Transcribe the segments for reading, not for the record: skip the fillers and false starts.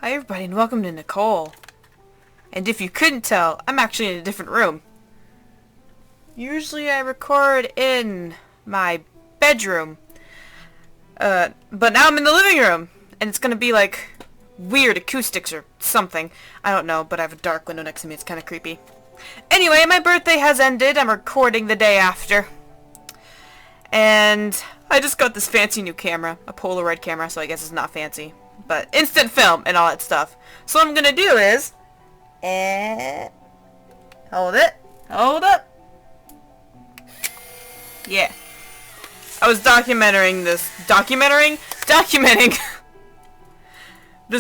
Hi everybody and welcome to Nicole. And if you couldn't tell, I'm actually in a different room. Usually I record in my bedroom. But now I'm in the living room. And it's gonna be like weird acoustics or something. I don't know, but I have a dark window next to me. It's kind of creepy. Anyway, my birthday has ended. I'm recording the day after. And I just got this fancy new camera. A Polaroid camera, so I guess it's not fancy. But instant film and all that stuff. So what I'm gonna do is... hold it. Hold up. Yeah. I was documenting this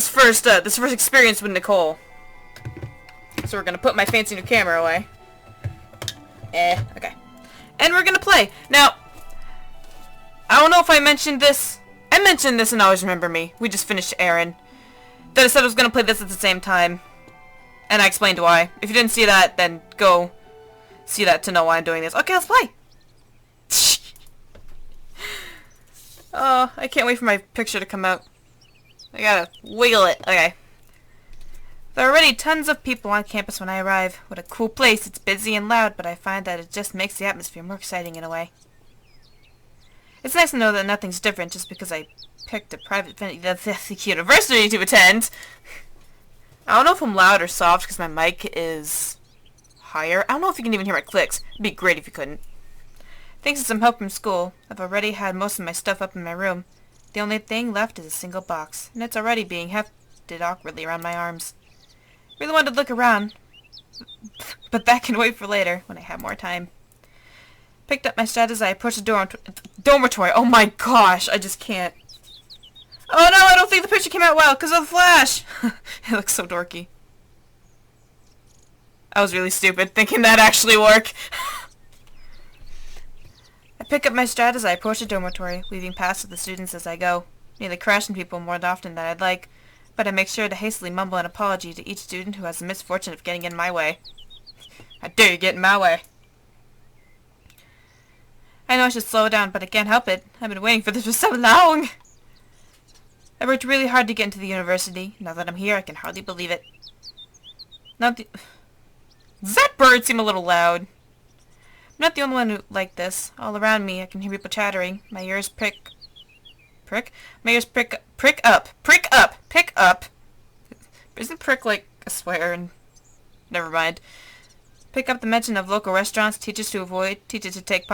first experience with Nicole. So we're gonna put my fancy new camera away. Okay. And we're gonna play. Now, I don't know if I mentioned this. I mentioned this in Always Remember Me. We just finished Aaron. Then I said I was gonna play this at the same time. And I explained why. If you didn't see that, then go see that to know why I'm doing this. Okay, let's play! Oh, I can't wait for my picture to come out. I gotta wiggle it. Okay. There are already tons of people on campus when I arrive. What a cool place. It's busy and loud, but I find that it just makes the atmosphere more exciting in a way. It's nice to know that nothing's different just because I picked a private university to attend. I don't know if I'm loud or soft because my mic is higher. I don't know if you can even hear my clicks. It'd be great if you couldn't. Thanks to some help from school, I've already had most of my stuff up in my room. The only thing left is a single box, and it's already being hefted awkwardly around my arms. Really wanted to look around, but that can wait for later when I have more time. Picked up my stat as I approached the dormitory. Oh my gosh, I just can't. Oh no, I don't think the picture came out well because of the flash. It looks so dorky. I was really stupid thinking that'd actually work. I pick up my stride as I approach the dormitory, weaving past the students as I go, nearly crashing people more often than I'd like, but I make sure to hastily mumble an apology to each student who has the misfortune of getting in my way. How dare you get in my way? I know I should slow down, but I can't help it. I've been waiting for this for so long. I worked really hard to get into the university. Now that I'm here, I can hardly believe it. Does that bird seem a little loud? I'm not the only one who like this. All around me, I can hear people chattering. My ears prick up. Isn't prick like a swear? And never mind. Pick up the mention of local restaurants, teachers to avoid, teachers to take,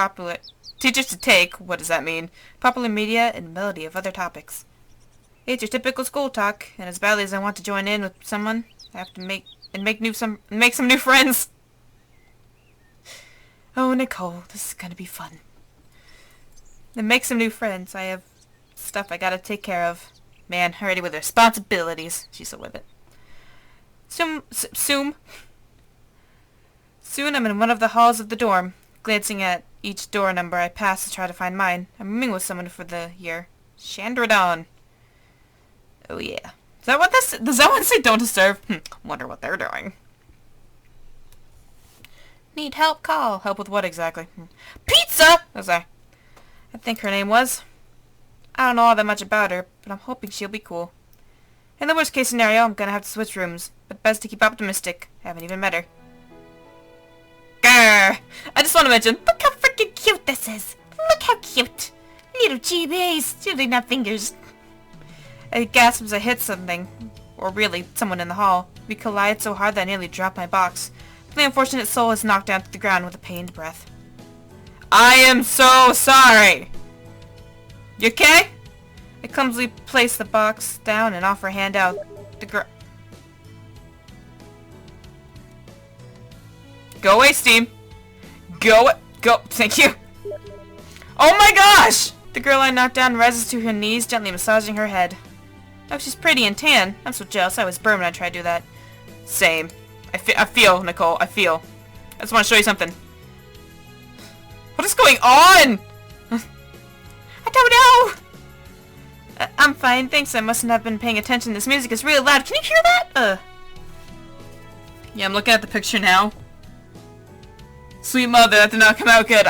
what does that mean? Popular media, and melody of other topics. It's your typical school talk, and as badly as I want to join in with someone, I have to make some new friends. Oh, Nicole, this is gonna be fun. Then make some new friends. I have stuff I gotta take care of. Man, already with responsibilities. She's so with it. Soon I'm in one of the halls of the dorm, glancing at each door number I pass to try to find mine. I'm rooming with someone for the year. Chandradon. Oh yeah. Does that one say don't disturb? Wonder what they're doing. Need help? Call. Help with what exactly? Pizza! I think her name was. I don't know all that much about her, but I'm hoping she'll be cool. In the worst case scenario, I'm gonna have to switch rooms, but best to keep optimistic. Haven't even met her. Grr! I just want to mention, look how freaking cute this is! Look how cute! Little GBAs, really not fingers. I gasp as I hit something, or really, someone in the hall. We collide so hard that I nearly dropped my box. The unfortunate soul is knocked down to the ground with a pained breath. I am so sorry! You okay? I clumsily place the box down and offer a hand out. The girl... Go away, Steam! Go! Thank you! Oh my gosh! The girl I knocked down rises to her knees, gently massaging her head. Oh, she's pretty and tan. I'm so jealous. I was burned when I tried to do that. Same. I feel, Nicole. I feel. I just want to show you something. What is going on? I don't know! I'm fine, thanks. I mustn't have been paying attention. This music is really loud. Can you hear that? Yeah, I'm looking at the picture now. Sweet mother, that did not come out good.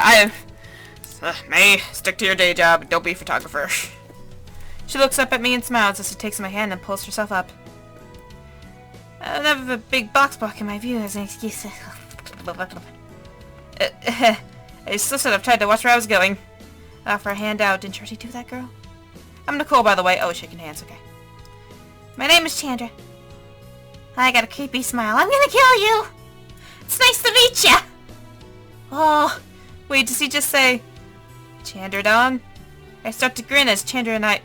May, stick to your day job. Don't be a photographer. She looks up at me and smiles as she takes my hand and pulls herself up. I have a big box blocking my view as an excuse. I still should have tried to watch where I was going. Offer a hand out. Didn't you already do that, girl? I'm Nicole, by the way. Oh, shaking hands. Okay. My name is Chandra. I got a creepy smile. I'm gonna kill you! It's nice to meet ya! Oh, wait, does he just say, Chandra dong? I start to grin as Chandra and I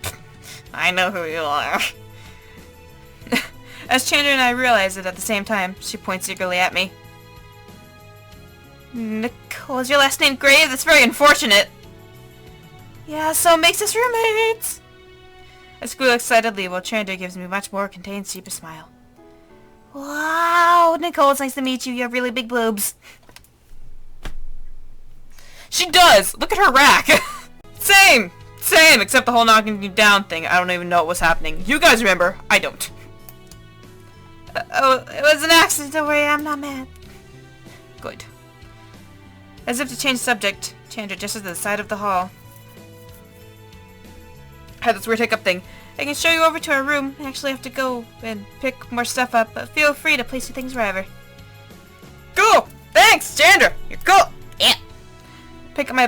know who you are. As Chandra and I realize it at the same time, she points eagerly at me. Nicole, is your last name Grave? That's very unfortunate. Yeah, so it makes us roommates. I squeal excitedly while Chandra gives me a much more contained, sheepish smile. Wow, Nicole, it's nice to meet you. You have really big boobs. She does! Look at her rack! Same! Same, except the whole knocking you down thing. I don't even know what was happening. You guys remember. I don't. Oh, it was an accident. Don't worry, I'm not mad. Good. As if to change subject, Chandra gestures to the side of the hall. I had this weird hiccup thing. I can show you over to our room. I actually have to go and pick more stuff up, but feel free to place your things wherever. Cool! Thanks, Chandra! You're cool! Yeah! I pick my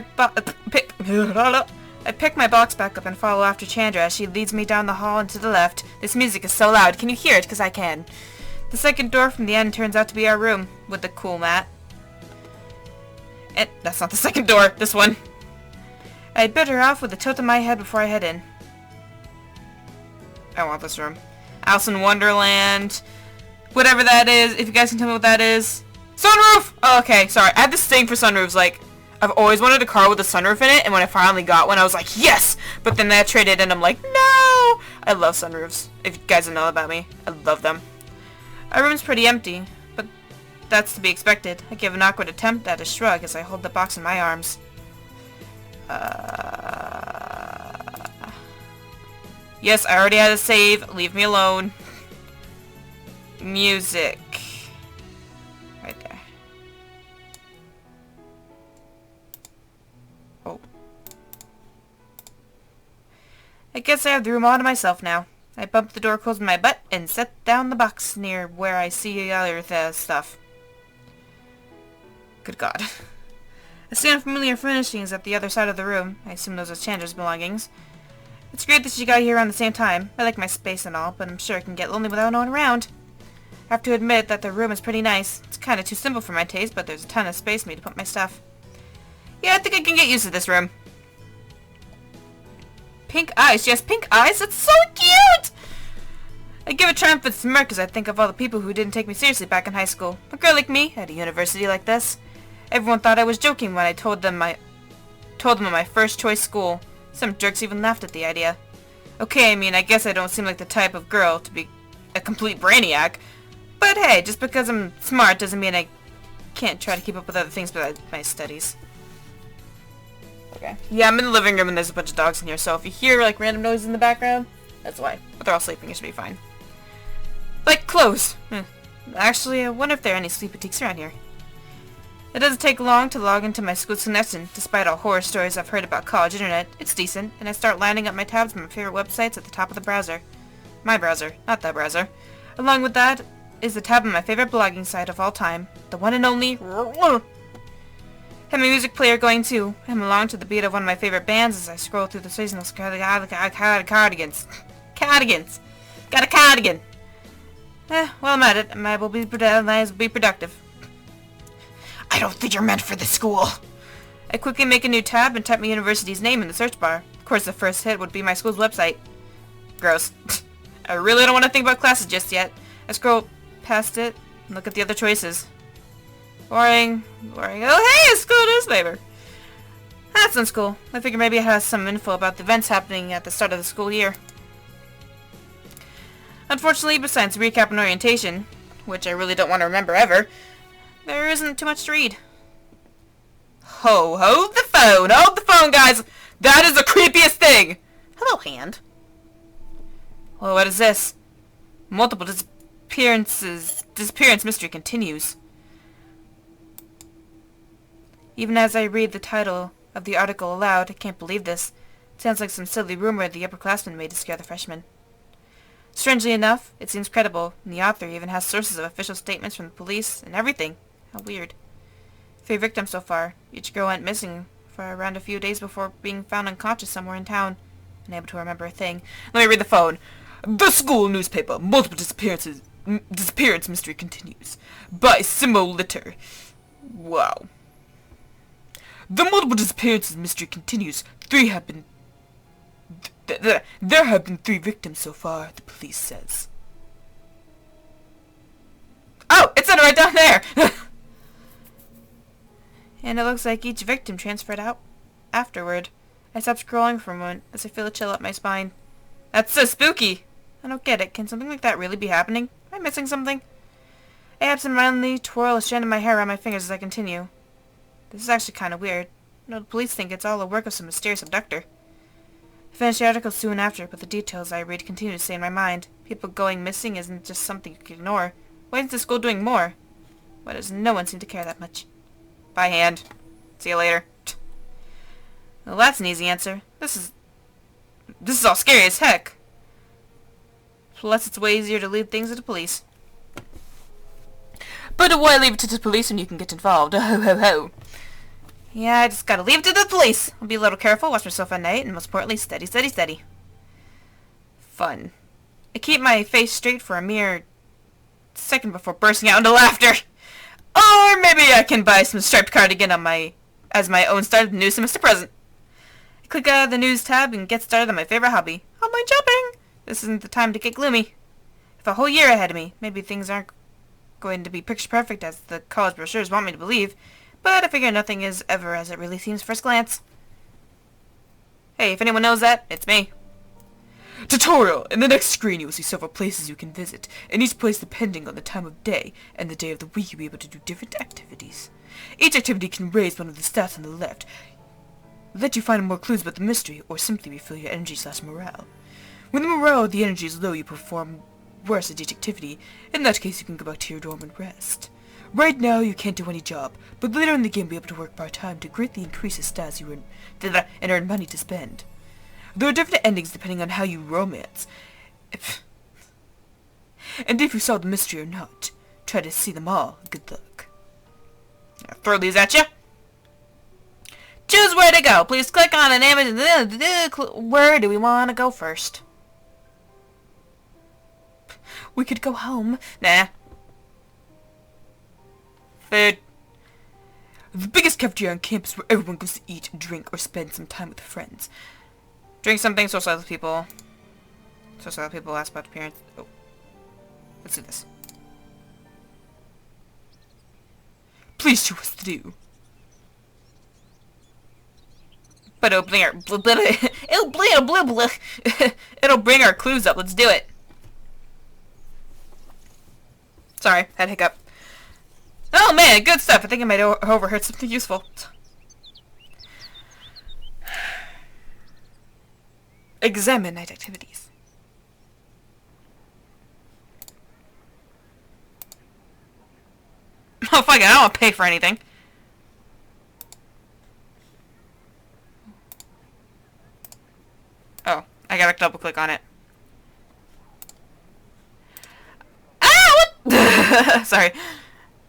box back up and follow after Chandra as she leads me down the hall and to the left. This music is so loud. Can you hear it? Because I can. The second door from the end turns out to be our room with the cool mat. And that's not the second door. This one. I bid her off with a tilt of my head before I head in. I want this room. Alice in Wonderland. Whatever that is. If you guys can tell me what that is. Sunroof! Oh, okay. Sorry. I have this thing for sunroofs. Like, I've always wanted a car with a sunroof in it, and when I finally got one, I was like, yes! But then I traded and I'm like, no! I love sunroofs. If you guys don't know about me, I love them. Our room's pretty empty, but that's to be expected. I give an awkward attempt at a shrug as I hold the box in my arms. Yes, I already had a save. Leave me alone. Music. Right there. Oh. I guess I have the room all to myself now. I bump the door closed with my butt and set down the box near where I see other stuff. Good God. I see unfamiliar furnishings at the other side of the room. I assume those are Chandra's belongings. It's great that she got here around the same time. I like my space and all, but I'm sure it can get lonely without no one around. I have to admit that the room is pretty nice. It's kind of too simple for my taste, but there's a ton of space for me to put my stuff. Yeah, I think I can get used to this room. Pink eyes. Yes, pink eyes. That's so cute! I give a triumphant smirk as I think of all the people who didn't take me seriously back in high school. A girl like me at a university like this. Everyone thought I was joking when I told them of my first choice school. Some jerks even laughed at the idea. Okay, I mean, I guess I don't seem like the type of girl to be a complete brainiac. But hey, just because I'm smart doesn't mean I can't try to keep up with other things besides my studies. Okay. Yeah, I'm in the living room and there's a bunch of dogs in here, so if you hear like random noises in the background, that's why. But they're all sleeping, it should be fine. Like clothes. Actually, I wonder if there are any sleep boutiques around here. It doesn't take long to log into my school's connection. Despite all horror stories I've heard about college internet, it's decent, and I start lining up my tabs with my favorite websites at the top of the browser. My browser, not that browser. Along with that is the tab on my favorite blogging site of all time, the one and only Have my music player going too. I'm along to the beat of one of my favorite bands as I scroll through the seasonal cardigans. Cardigans! Got a cardigan! While I'm at it, I will be productive. I don't think you're meant for this school. I quickly make a new tab and type my university's name in the search bar. Of course, the first hit would be my school's website. Gross. I really don't want to think about classes just yet. I scroll past it and look at the other choices. Boring. Boring. Oh, hey, a school newspaper. That's in school. I figure maybe it has some info about the events happening at the start of the school year. Unfortunately, besides recap and orientation, which I really don't want to remember ever, there isn't too much to read. Hold the phone! Hold the phone, guys! That is the creepiest thing! Hello, hand. Well, what is this? Multiple disappearance mystery continues. Even as I read the title of the article aloud, I can't believe this. It sounds like some silly rumor the upperclassmen made to scare the freshmen. Strangely enough, it seems credible, and the author even has sources of official statements from the police and everything. How weird. 3 victims so far. Each girl went missing for around a few days before being found unconscious somewhere in town. Unable to remember a thing. Let me read the phone. The school newspaper. Multiple disappearance mystery continues. By Simo Litter. Wow. The multiple disappearances mystery continues. There have been 3 victims so far, the police says. Oh, it said it right down there! And it looks like each victim transferred out afterward. I stopped scrolling for a moment as I feel a chill up my spine. That's so spooky! I don't get it. Can something like that really be happening? Am I missing something? I absentmindedly twirl a strand of my hair around my fingers as I continue. This is actually kind of weird. The police think it's all the work of some mysterious abductor. I finished the article soon after, but the details I read continue to stay in my mind. People going missing isn't just something you can ignore. Why isn't the school doing more? Why does no one seem to care that much? By hand. See you later. Well, that's an easy answer. This is all scary as heck. Plus, it's way easier to leave things to the police. But why leave it to the police when you can get involved? Ho ho ho. Yeah, I just gotta leave it to the police. I'll be a little careful, watch myself at night, and most importantly, steady, steady, steady. Fun. I keep my face straight for a mere second before bursting out into laughter. Or maybe I can buy some striped cardigan as my own start of the new semester present. I click out of the news tab and get started on my favorite hobby, online shopping. This isn't the time to get gloomy. If a whole year ahead of me, maybe things aren't going to be picture perfect as the college brochures want me to believe, but I figure nothing is ever as it really seems first glance. Hey, if anyone knows that, it's me. Tutorial! In the next screen you will see several places you can visit. In each place, depending on the time of day and the day of the week, you'll be able to do different activities. Each activity can raise one of the stats on the left, let you find more clues about the mystery, or simply refill your energy/morale. When the morale of the energy is low, you perform worse at each activity. In that case, you can go back to your dorm and rest. Right now, you can't do any job, but later in the game, you'll be able to work part-time to greatly increase the stats you earn, and earn money to spend. There are different endings depending on how you romance. And if you solve the mystery or not, try to see them all. Good luck. I'll throw these at you. Choose where to go. Please click on an image. Where do we want to go first? We could go home. Nah. Food. The biggest cafeteria on campus where everyone goes to eat, drink, or spend some time with friends. Drink something, socialize with people. Socialize with people, ask about appearance. Oh. Let's do this. Please show us what to do. But it'll bring our it'll bring our clues up. Let's do it. Sorry, had hiccup. Oh man, good stuff. I think I might have overheard something useful. Examine night activities. Oh fuck it, I don't want to pay for anything. Oh, I gotta double click on it. Ah, what? Sorry.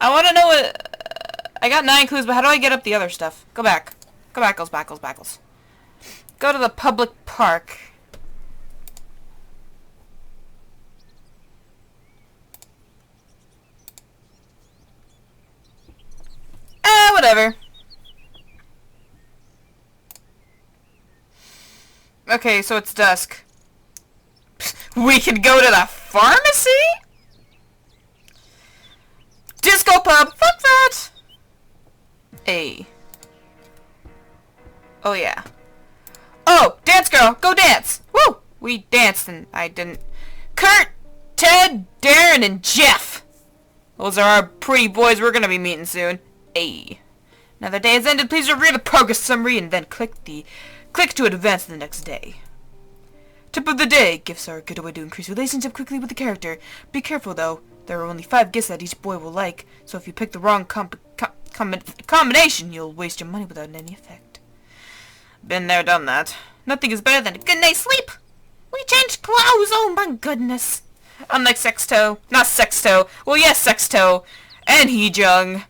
I want to know what... I got 9 clues, but how do I get up the other stuff? Go back. Go backles. Go to the public park. Whatever. Okay, so it's dusk. We can go to the pharmacy? Disco pub! Fuck that! Hey. Oh yeah. Oh! Dance girl! Go dance! Woo! We danced and I didn't... Kurt! Ted! Darren! And Jeff! Those are our pretty boys we're gonna be meeting soon. Hey. Another day has ended. Please review the progress summary and then click to advance to the next day. Tip of the day. Gifts are a good way to increase relationship quickly with the character. Be careful though. There are only 5 gifts that each boy will like, so if you pick the wrong combination, you'll waste your money without any effect. Been there, done that. Nothing is better than a good night's sleep. We changed clothes! Oh my goodness! Unlike Sexto. Not Sexto. Well, yes, Sexto. And Heejung.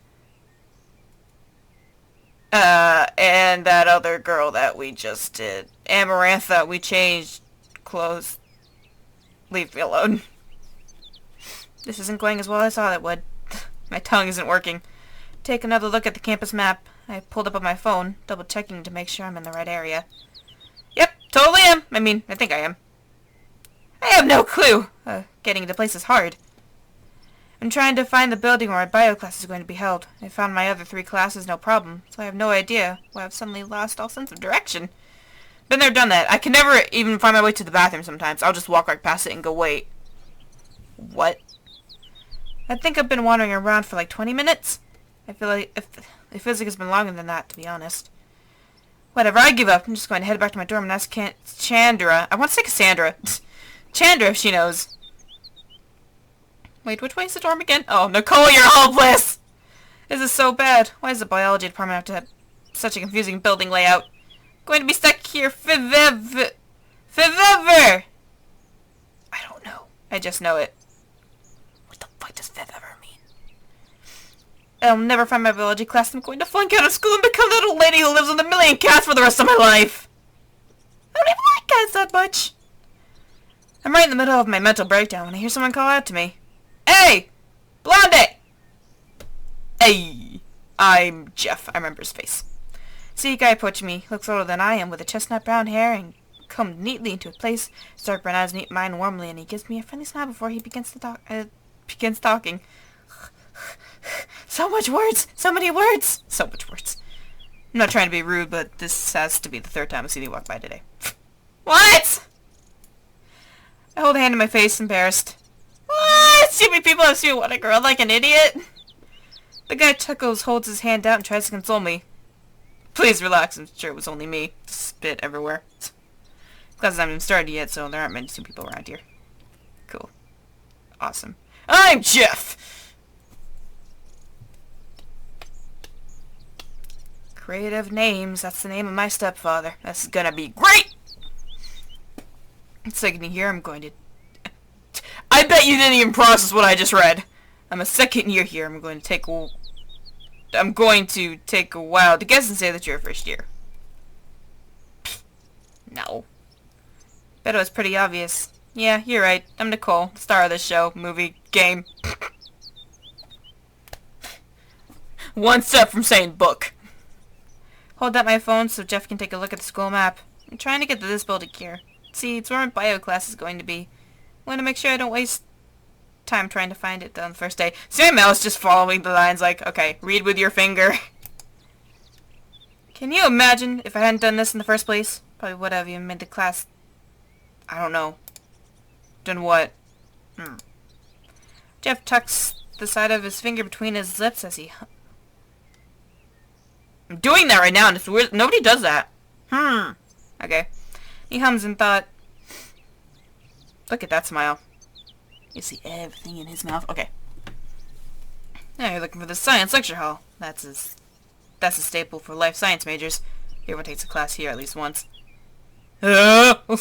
And that other girl that we just did. Amarantha, we changed clothes. Leave me alone. This isn't going as well as I thought it would. My tongue isn't working. Take another look at the campus map. I pulled up on my phone, double checking to make sure I'm in the right area. Yep, totally am. I think I am. I have no clue. Getting into place is hard. I'm trying to find the building where my bio class is going to be held. I found my other 3 classes no problem, so I have no idea why I've suddenly lost all sense of direction. Been there, done that. I can never even find my way to the bathroom sometimes. I'll just walk right past it and go, wait. What? I think I've been wandering around for like 20 minutes. I feel like it feels like it's been longer than that, to be honest. Whatever, I give up. I'm just going to head back to my dorm and ask Chandra. I want to say Cassandra. Chandra, if she knows. Wait, which way is the dorm again? Oh, Nicole, you're hopeless! This is so bad. Why does the biology department have to have such a confusing building layout? Going to be stuck here forever. Forever! I don't know. I just know it. What the fuck does forever mean? I'll never find my biology class. I'm going to flunk out of school and become that old lady who lives with a million cats for the rest of my life. I don't even like cats that much. I'm right in the middle of my mental breakdown when I hear someone call out to me. Hey! Blondie! Hey! I'm Jeff. I remember his face. See a guy approaching me. Looks older than I am, with a chestnut brown hair and combed neatly into a place. Stark brown eyes meet mine warmly, and he gives me a friendly smile before he begins talking. So much words! So many words! So much words. I'm not trying to be rude, but this has to be the 3rd time I've seen you walk by today. What?! I hold a hand to my face, embarrassed. What? Stupid people have seen what a girl like an idiot? The guy chuckles, holds his hand out, and tries to console me. Please relax, I'm sure it was only me. Spit everywhere. Classes haven't even started yet, so there aren't many stupid people around here. Cool. Awesome. I'm Jeff! Creative names, that's the name of my stepfather. That's gonna be great! Second year, I'm going to... I bet you didn't even process what I just read. I'm a second year here. I'm going to take a while to guess and say that you're a first year. No. Bet it was pretty obvious. Yeah, you're right. I'm Nicole, the star of this show, movie, game. One step from saying book. Hold up my phone so Jeff can take a look at the school map. I'm trying to get to this building here. See, it's where my bio class is going to be. I want to make sure I don't waste time trying to find it on the first day. See my mouse just following the lines like, okay, read with your finger. Can you imagine if I hadn't done this in the first place? Probably would have even made the class... I don't know. Done what? Jeff tucks the side of his finger between his lips as he... I'm doing that right now and it's weird. Nobody does that. Okay. He hums in thought. Look at that smile. You see everything in his mouth. Okay. Now you're looking for the science lecture hall. That's a staple for life science majors. Everyone takes a class here at least once. I'm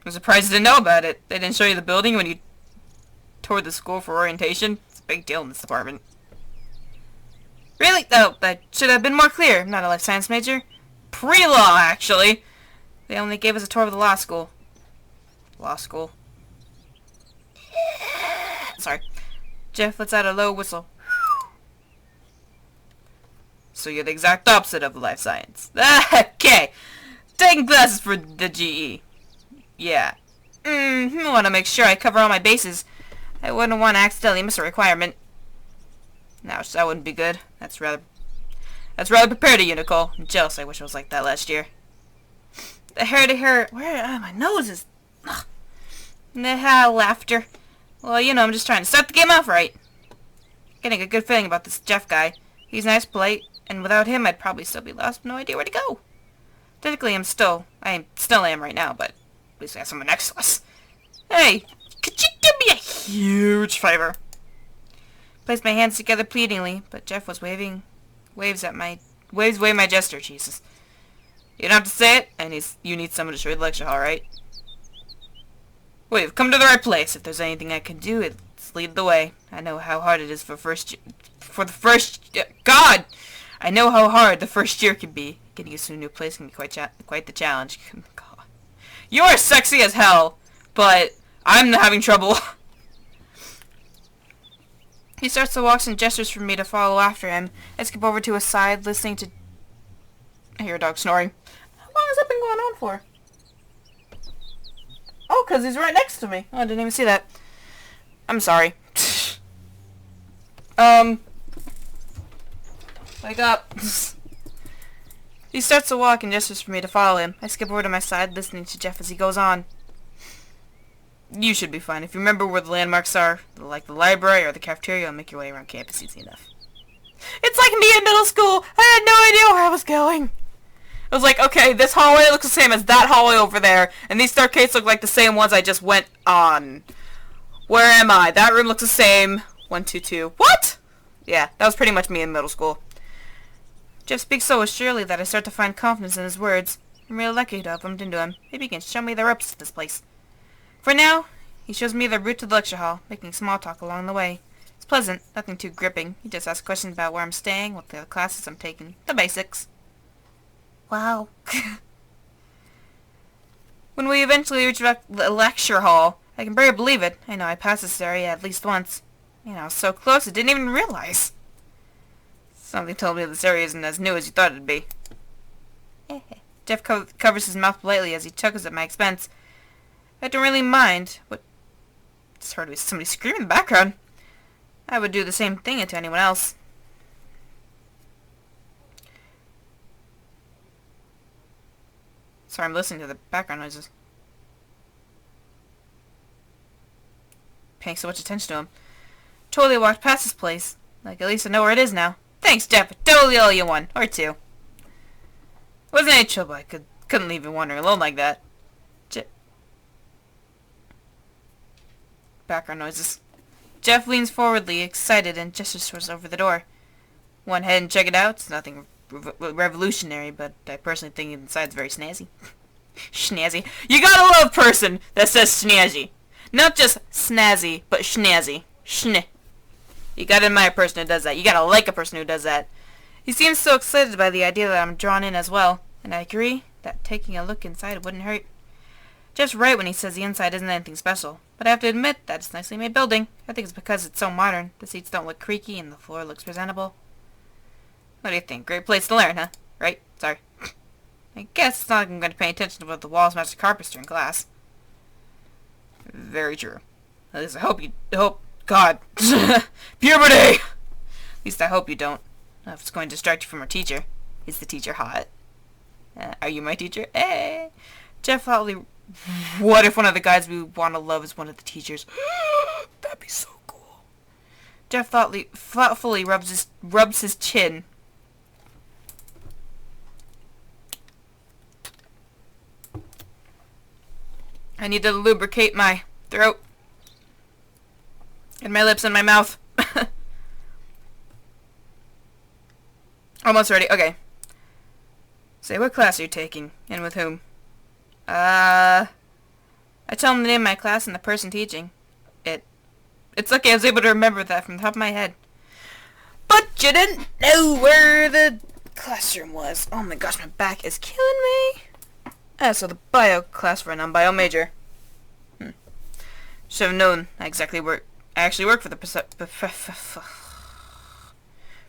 surprised you didn't know about it. They didn't show you the building when you toured the school for orientation. It's a big deal in this department. Really? Oh, that should have been more clear. I'm not a life science major. Pre-law, actually. They only gave us a tour of the law school. Law school. Sorry. Jeff lets out a low whistle. So you're the exact opposite of life science. Okay. Taking classes for the GE. Yeah. I want to make sure I cover all my bases. I wouldn't want to accidentally miss a requirement. No, that wouldn't be good. That's rather prepared of you, Nicole. I'm jealous. I wish I was like that last year. The hair to hair... Where? My nose is... Ugh. Laughter. Well, you know, I'm just trying to start the game off right. Getting a good feeling about this Jeff guy. He's nice, polite, and without him, I'd probably still be lost with no idea where to go. Technically, I still am right now, but at least I have someone next to us. Hey, could you do me a huge favor? Placed my hands together pleadingly, but Jeff was waves away my gesture, Jesus. You don't have to say it, and you need someone to show you the lecture hall, right? Well, you've come to the right place. If there's anything I can do, it's lead the way. I know how hard it is God! I know how hard the first year can be. Getting used to a new place can be quite the challenge. God. You are sexy as hell, but I'm having trouble. He starts to walk and gestures for me to follow after him. I skip over to his side, listening to... I hear a dog snoring. How long has that been going on for? Oh, because he's right next to me. Oh, I didn't even see that. I'm sorry. Wake up. He starts to walk and gestures for me to follow him. I skip over to my side, listening to Jeff as he goes on. You should be fine. If you remember where the landmarks are, like the library or the cafeteria, you'll make your way around campus easy enough. It's like me in middle school! I had no idea where I was going! I was like, okay, this hallway looks the same as that hallway over there, and these staircases look like the same ones I just went on. Where am I? That room looks the same. 1, 2, 2. What? Yeah, that was pretty much me in middle school. Jeff speaks so assuredly that I start to find confidence in his words. I'm really lucky to have bumped into him. Maybe he can show me the ropes of this place. For now, he shows me the route to the lecture hall, making small talk along the way. It's pleasant, nothing too gripping. He just asks questions about where I'm staying, what the classes I'm taking, the basics. Wow. When we eventually reach the lecture hall, I can barely believe it. I know I passed this area at least once. You know, so close I didn't even realize. Something told me this area isn't as new as you thought it'd be. Jeff covers his mouth politely as he chuckles at my expense. I don't really mind. What? Just heard somebody scream in the background. I would do the same thing to anyone else. Sorry, I'm listening to the background noises. Paying so much attention to him. Totally walked past this place. Like, at least I know where it is now. Thanks, Jeff. I totally owe you one. Or two. Wasn't any trouble. I couldn't leave you wandering alone like that. Background noises. Jeff leans forwardly, excited, and gestures towards over the door. Went ahead and check it out. It's nothing revolutionary, but I personally think inside's very snazzy. Snazzy. You gotta love a person that says snazzy. Not just snazzy, but snazzy. Schn. You gotta admire a person who does that. You gotta like a person who does that. He seems so excited by the idea that I'm drawn in as well, and I agree that taking a look inside wouldn't hurt. Jeff's right when he says the inside isn't anything special, but I have to admit that it's a nicely made building. I think it's because it's so modern. The seats don't look creaky and the floor looks presentable. What do you think? Great place to learn, huh? Right? Sorry. I guess it's not like I'm going to pay attention to what the walls match the carpets during class. Very true. At least I hope God. Puberty! At least I hope you don't. If it's going to distract you from our teacher. Is the teacher hot? Are you my teacher? Hey! Jeff thoughtfully... What if one of the guys we want to love is one of the teachers? That'd be so cool. Jeff thoughtfully rubs his chin. I need to lubricate my throat. And my lips and my mouth. Almost ready. Okay. Say, what class are you taking? And with whom? I tell him the name of my class and the person teaching. It's lucky I was able to remember that from the top of my head. But you didn't know where the classroom was. Oh my gosh, my back is killing me. So the bio class for a non-bio major. Should have known I actually work for the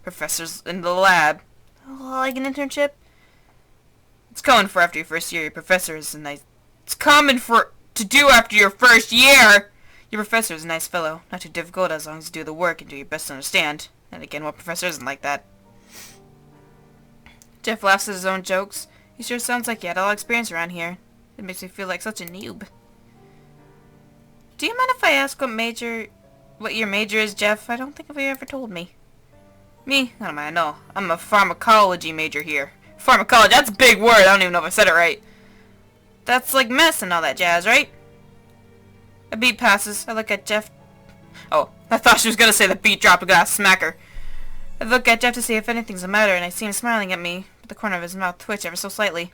professors in the lab. Like an internship? It's common for after your first year, your professor is a nice... It's common to do after your first year! Your professor is a nice fellow. Not too difficult as long as you do the work and do your best to understand. And again, what professor isn't like that? Jeff laughs at his own jokes. He sure sounds like he had all experience around here. It makes me feel like such a noob. Do you mind if I ask what your major is, Jeff? I don't think you ever told me. Me? I don't mind, no. I'm a pharmacology major here. Pharmacology, that's a big word. I don't even know if I said it right. That's like mess and all that jazz, right? A beat passes. I look at Jeff. Oh, I thought she was gonna say the beat drop and got smack her. I look at Jeff to see if anything's the matter, and I see him smiling at me, but the corner of his mouth twitch ever so slightly.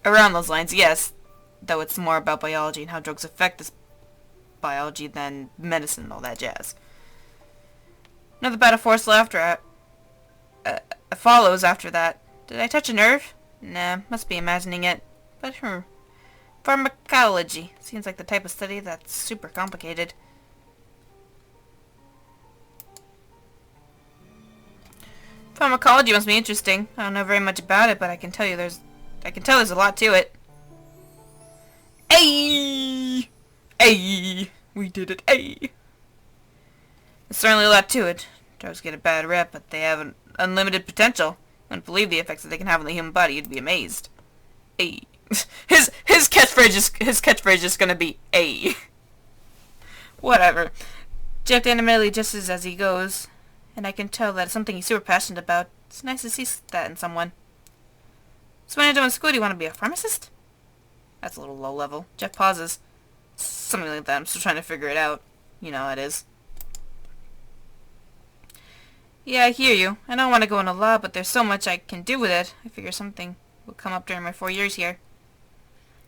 Around those lines, yes. though it's more about biology and how drugs affect this biology than medicine and all that jazz. Another battle force left, or follows after that. Did I touch a nerve? Nah, must be imagining it. But pharmacology seems like the type of study that's super complicated. Pharmacology must be interesting. I don't know very much about it, but I can tell there's a lot to it. Ayy! Ayy! We did it, ayy! There's certainly a lot to it. Drugs get a bad rep, but they have an unlimited potential. I wouldn't believe the effects that they can have on the human body. You'd be amazed. Ayy. His catchphrase is gonna be ayy. Whatever. Jeff animatedly adjusts as he goes, and I can tell that it's something he's super passionate about. It's nice to see that in someone. So when you're done with school, do you want to be a pharmacist? That's a little low level. Jeff pauses. Something like that. I'm still trying to figure it out. You know how it is. Yeah, I hear you. I don't want to go into law, but there's so much I can do with it. I figure something will come up during my 4 years here.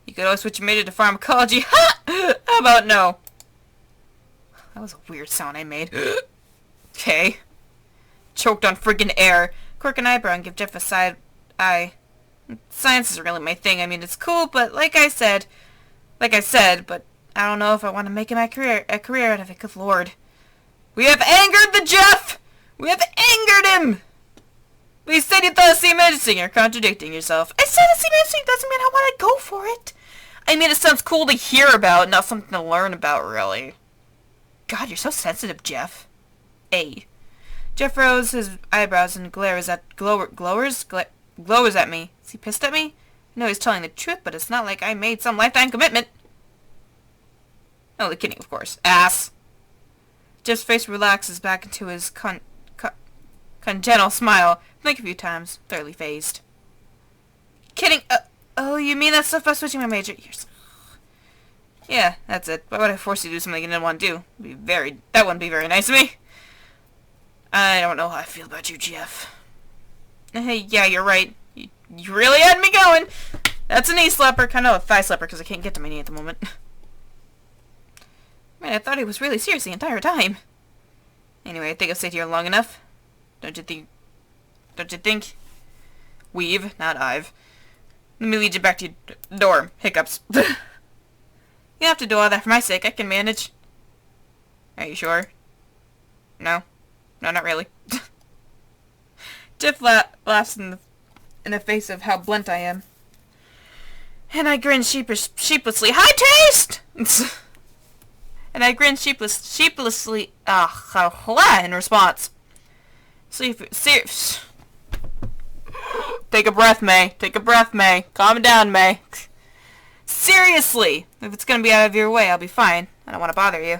You could always switch your major to pharmacology. Ha! How about no? That was a weird sound I made. Okay. Choked on friggin' air. Quirk an eyebrow and give Jeff a side eye. Science isn't really my thing. I mean, it's cool, but like I said, but I don't know if I want to make a career out of it. Good lord. We have angered the Jeff! We have angered him! But you said you thought it seemed interesting. You're contradicting yourself. I said it seemed interesting doesn't mean I want to go for it. I mean, it sounds cool to hear about, not something to learn about, really. God, you're so sensitive, Jeff. A. Jeff rose his eyebrows and glowers at me. Is he pissed at me? No, he's telling the truth, but it's not like I made some lifetime commitment. Only kidding, of course. Ass. Jeff's face relaxes back into his congenital smile. Think a few times, thoroughly phased. Kidding. Oh, you mean that stuff about switching my major? Yeah, that's it. Why would I force you to do something you didn't want to do? That wouldn't be very nice of me. I don't know how I feel about you, Jeff. Hey, yeah, you're right. You really had me going. That's a knee slapper, kind of a thigh slapper, because I can't get to my knee at the moment. Man, I thought he was really serious the entire time. Anyway, I think I've stayed here long enough. Don't you think? Weave, not I've. Let me lead you back to your dorm. Hiccups. You don't have to do all that for my sake. I can manage. Are you sure? No. No, not really. Jeff laughs in the face of how blunt I am. And I grin sheepishly. High taste! And I grin sheepishly in response. Take a breath, May. Take a breath, May. Calm down, May. Seriously! If it's gonna be out of your way, I'll be fine. I don't want to bother you.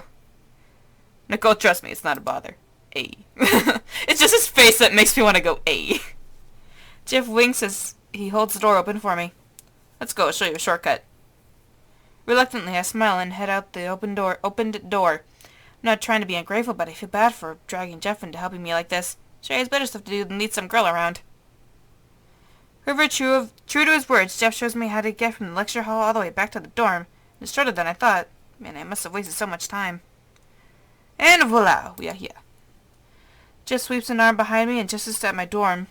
Nicole, trust me, it's not a bother. It's just his face that makes me want to go Jeff winks as he holds the door open for me. Let's go, I'll show you a shortcut. Reluctantly, I smile and head out the opened door. I'm not trying to be ungrateful, but I feel bad for dragging Jeff into helping me like this. Sure, he has better stuff to do than lead some girl around. However, true to his words, Jeff shows me how to get from the lecture hall all the way back to the dorm. It's shorter than I thought. Man, I must have wasted so much time. And voila, we are here. Jeff sweeps an arm behind me and gestures at my dorm,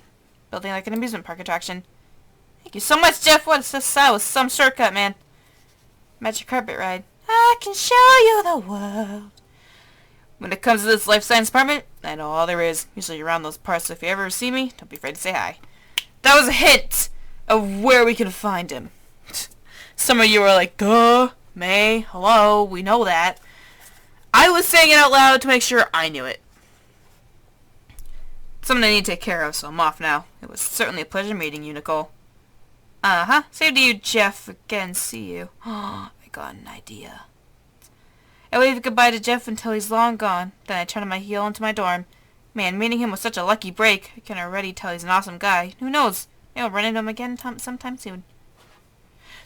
building like an amusement park attraction. Thank you so much, Jeff. What is this? That was some shortcut, man. Magic carpet ride. I can show you the world. When it comes to this life science department, I know all there is. Usually around those parts, so if you ever see me, don't be afraid to say hi. That was a hint of where we can find him. Some of you were like, duh, May, hello, we know that. I was saying it out loud to make sure I knew it. Something I need to take care of, so I'm off now. It was certainly a pleasure meeting you, Nicole. Uh-huh. Same to you, Jeff. Again, see you. Oh, I got an idea. I wave goodbye to Jeff until he's long gone. Then I turn on my heel into my dorm. Man, meeting him was such a lucky break. I can already tell he's an awesome guy. Who knows? Maybe I'll run into him again sometime soon.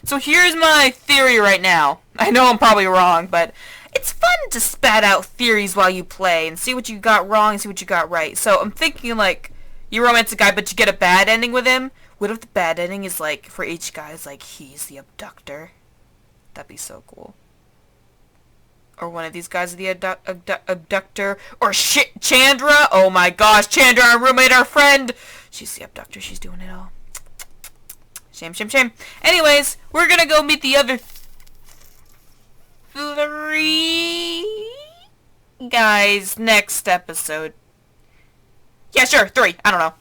So here's my theory right now. I know I'm probably wrong, but it's fun to spat out theories while you play and see what you got wrong and see what you got right. So I'm thinking, like, you romance a guy but you get a bad ending with him. What if the bad ending is, like, for each guy, it's like, he's the abductor? That'd be so cool. Or one of these guys the abductor. Or shit, Chandra! Oh my gosh, Chandra, our roommate, our friend! She's the abductor, she's doing it all. Shame, shame, shame. Anyways, we're gonna go meet the other 3 guys next episode. Yeah, sure, 3. I don't know.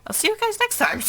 I'll see you guys next time.